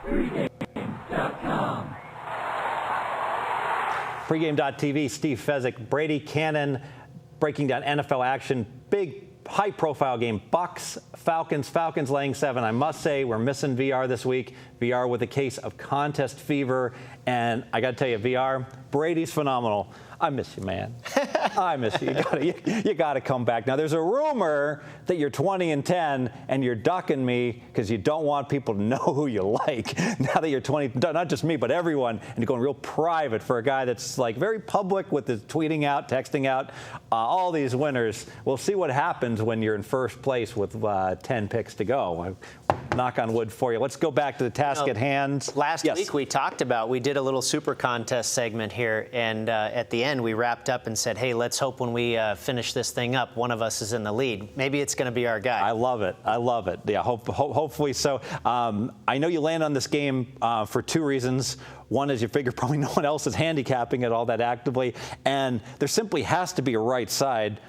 Pregame.com. Pregame.tv, Steve Fezzik, Brady Kannon, breaking down NFL action. Big, high-profile game. Bucs, Falcons. Falcons laying 7. I must say, we're missing VR this week. VR with a case of contest fever. And I got to tell you, VR, Brady's phenomenal. I miss you, man. I miss you. You got to come back. Now, there's a rumor that you're 20-10 and you're ducking me because you don't want people to know who you like. Now that you're 20, not just me, but everyone, and you're going real private for a guy that's like very public with his tweeting out, texting out, all these winners. We'll see what happens when you're in first place with 10 picks to go. Knock on wood for you. Let's go back to the task at hand. Last week we talked about, we did a little super contest segment here, and at the end we wrapped up and said, hey, let's hope when we finish this thing up, one of us is in the lead. Maybe it's going to be our guy. I love it. I love it. Yeah, hopefully so. I know you land on this game for 2 reasons. One is you figure probably no one else is handicapping it all that actively, and there simply has to be a right side.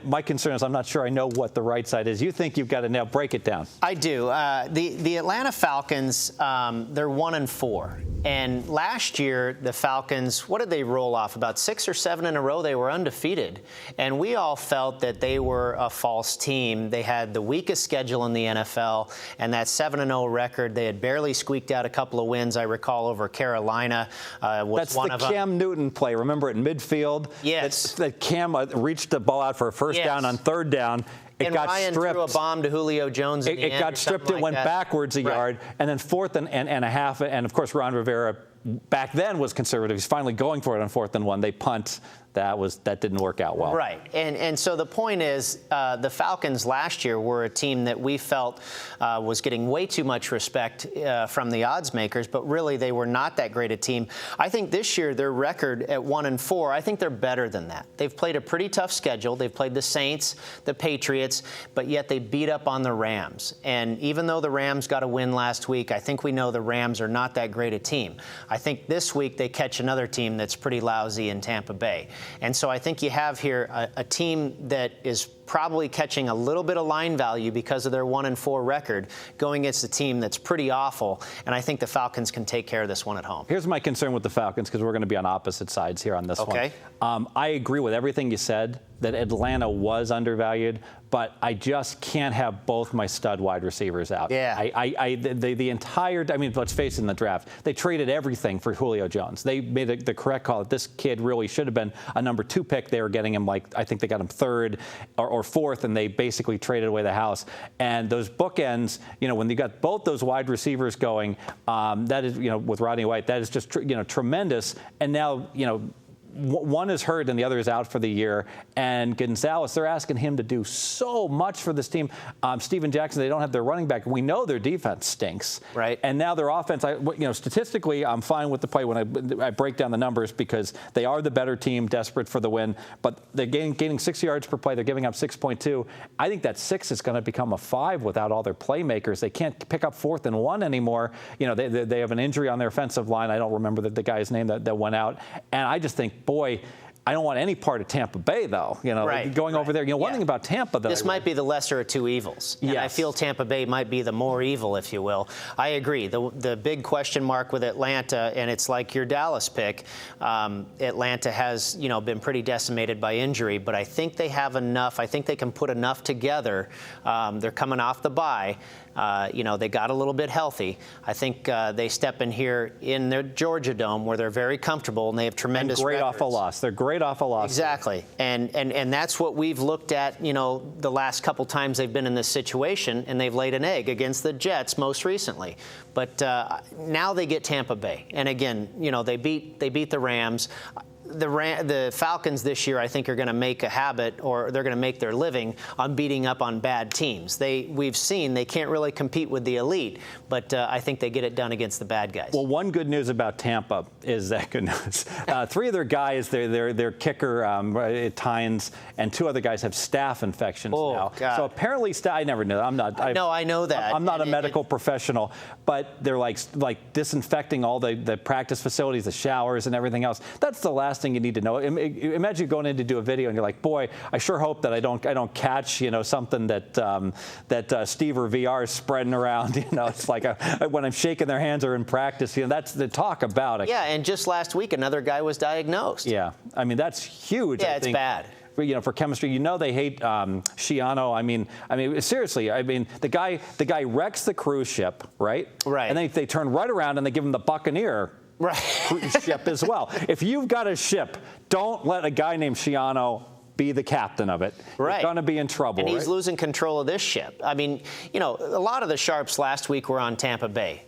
My concern is I'm not sure I know what the right side is. You think you've got to now break it down. I do. The Atlanta Falcons, they're 1-4. And last year, the Falcons, what did they roll off? About 6 or 7 in a row, they were undefeated. And we all felt that they were a false team. They had the weakest schedule in the NFL, and that 7-0 record, they had barely squeaked out a couple of wins, I recall, over Carolina. That's the Cam Newton play. Remember at midfield? Yes. That Cam reached the ball out for a first down on 3rd down. And Ryan threw a bomb to Julio Jones in the end. It got stripped. It went backwards a yard. And then 4th and a half. And, of course, Ron Rivera back then was conservative. He's finally going for it on 4th and 1. They punt. That didn't work out well. Right. And so the point is, the Falcons last year were a team that we felt was getting way too much respect from the odds makers, but really they were not that great a team. I think this year their record at 1-4, I think they're better than that. They've played a pretty tough schedule. They've played the Saints, the Patriots, but yet they beat up on the Rams. And even though the Rams got a win last week, I think we know the Rams are not that great a team. I think this week they catch another team that's pretty lousy in Tampa Bay. And so I think you have here a team that is probably catching a little bit of line value because of their 1-4 record going against a team that's pretty awful. And I think the Falcons can take care of this one at home. Here's my concern with the Falcons, because we're going to be on opposite sides here on this one. I agree with everything you said, that Atlanta was undervalued, but I just can't have both my stud wide receivers out. Yeah. The entire, I mean, let's face it, in the draft, they traded everything for Julio Jones. They made the correct call that this kid really should have been a number 2 pick. They were getting him I think they got him 3rd or 4th, and they basically traded away the house. And those bookends, when you got both those wide receivers going, that is, with Rodney White, that is just, tremendous. And now, one is hurt and the other is out for the year. And Gonzalez, they're asking him to do so much for this team. Steven Jackson, they don't have their running back. We know their defense stinks. Right. And now their offense, statistically, I'm fine with the play when I break down the numbers, because they are the better team, desperate for the win. But they're gaining 6 yards per play. They're giving up 6.2. I think that 6 is going to become a 5 without all their playmakers. They can't pick up 4th and 1 anymore. They have an injury on their offensive line. I don't remember the guy's name that went out. And I just think, boy, I don't want any part of Tampa Bay, though. Going over there. One thing about Tampa, though. This might be the lesser of 2 evils. And I feel Tampa Bay might be the more evil, if you will. I agree. The big question mark with Atlanta, and it's like your Dallas pick, Atlanta has, been pretty decimated by injury, but I think they have enough. I think they can put enough together. They're coming off the bye. They got a little bit healthy. I think they step in here in their Georgia Dome, where they're very comfortable and they have tremendous and great records. Off a loss. They're great off a loss. Exactly. And that's what we've looked at, the last couple times they've been in this situation, and they've laid an egg against the Jets most recently. But now they get Tampa Bay. And again, they beat the Rams. The Falcons this year, I think, are going to make a habit, or they're going to make their living on beating up on bad teams. We've seen they can't really compete with the elite, but I think they get it done against the bad guys. Well, one good news about Tampa is that good news. 3 of their guys, their kicker, Tynes, and 2 other guys have staph infections now. God. So apparently, I never knew. I'm not. No, I know that. I'm not a medical professional, but they're like disinfecting all the practice facilities, the showers, and everything else. That's the last thing you need to know. Imagine going in to do a video and you're like, boy, I sure hope that I don't catch something that Steve or VR is spreading around. It's like when I'm shaking their hands or in practice. That's the talk about it. Yeah, and just last week another guy was diagnosed. Yeah, I mean that's huge. Yeah, I think. It's bad. For chemistry, they hate Schiano. I mean, seriously. I mean, the guy wrecks the cruise ship, right? Right. And then they turn right around and they give him the Buccaneer cruise ship as well. If you've got a ship, don't let a guy named Schiano be the captain of it. Right. You're going to be in trouble. And he's losing control of this ship. I mean, a lot of the sharps last week were on Tampa Bay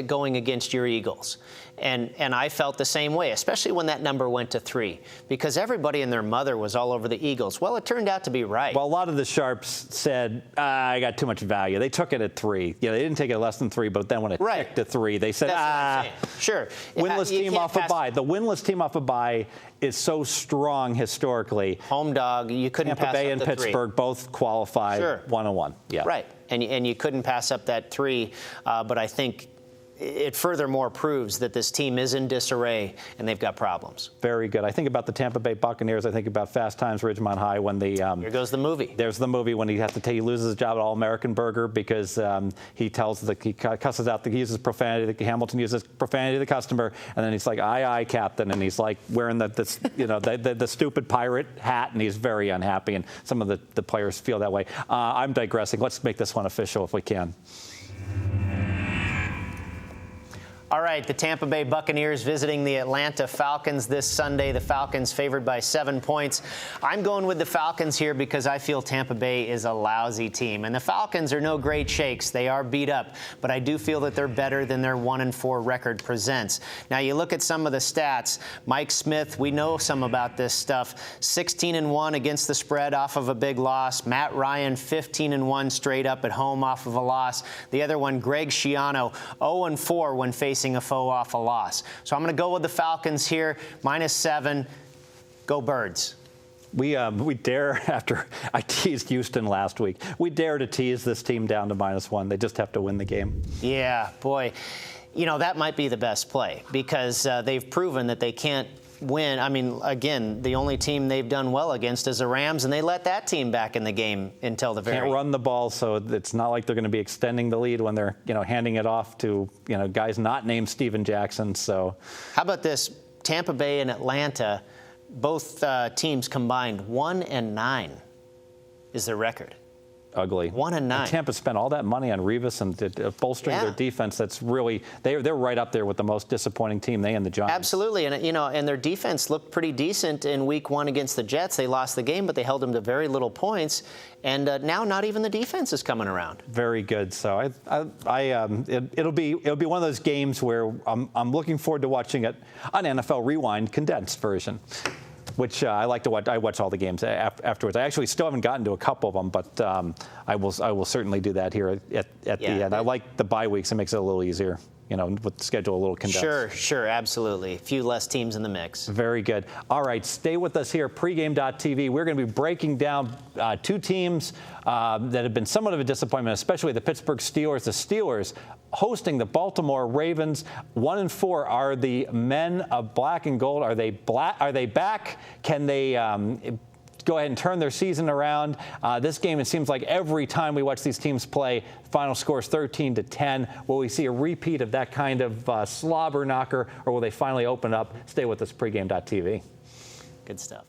going against your Eagles. And I felt the same way, especially when that number went to 3, because everybody and their mother was all over the Eagles. Well, it turned out to be right. Well, a lot of the sharps said, I got too much value. They took it at 3. They didn't take it less than 3, but then when it ticked to 3, they said, Sure. Winless team off a bye. The winless team off a bye is so strong historically. Home dog, you couldn't pass up the 3. Tampa Bay and Pittsburgh both qualified 1-1. Yeah. Right, and you couldn't pass up that 3, but I think it furthermore proves that this team is in disarray and they've got problems. Very good. I think about the Tampa Bay Buccaneers. I think about Fast Times Ridgemont High when the here goes the movie. There's the movie when he loses his job at All American Burger because he cusses out he uses profanity. Hamilton uses profanity to the customer, and then he's like, "Aye, Captain," and he's like wearing the stupid pirate hat, and he's very unhappy. And some of the players feel that way. I'm digressing. Let's make this one official if we can. All right, the Tampa Bay Buccaneers visiting the Atlanta Falcons this Sunday. The Falcons favored by 7 points. I'm going with the Falcons here because I feel Tampa Bay is a lousy team. And the Falcons are no great shakes. They are beat up. But I do feel that they're better than their 1-4 record presents. Now, you look at some of the stats. Mike Smith, we know some about this stuff. 16-1 against the spread off of a big loss. Matt Ryan, 15-1 straight up at home off of a loss. The other one, Greg Schiano, 0-4 when facing a foe off a loss. So I'm going to go with the Falcons here, -7. Go Birds. We dare, after I teased Houston last week, we dare to tease this team down to -1. They just have to win the game. Yeah, boy. That might be the best play because they've proven that they can't win. I mean, again, the only team they've done well against is the Rams, and they let that team back in the game until the very end. Can't run the ball, so it's not like they're going to be extending the lead when they're, handing it off to, guys not named Steven Jackson. So, how about this? Tampa Bay and Atlanta, both teams combined 1-9 is their record. Ugly. 1-9. And Tampa spent all that money on Revis and bolstering their defense. That's really they're right up there with the most disappointing team. They and the Giants. Absolutely, and and their defense looked pretty decent in Week 1 against the Jets. They lost the game, but they held them to very little points. And now, not even the defense is coming around. Very good. So it'll be one of those games where I'm looking forward to watching it on NFL Rewind condensed version, which I like to watch. I watch all the games afterwards. I actually still haven't gotten to a couple of them, but I will certainly do that here at the end. I like the bye weeks. It makes it a little easier, with the schedule a little condensed. Sure, absolutely. A few less teams in the mix. Very good. All right, stay with us here at pregame.tv. We're going to be breaking down 2 teams that have been somewhat of a disappointment, especially the Pittsburgh Steelers. The Steelers hosting the Baltimore Ravens. 1-4 are the men of black and gold. Are they back? Can they go ahead and turn their season around? This game, it seems like every time we watch these teams play, final score is 13-10. Will we see a repeat of that kind of slobber knocker, or will they finally open up? Stay with us, pregame.tv. Good stuff.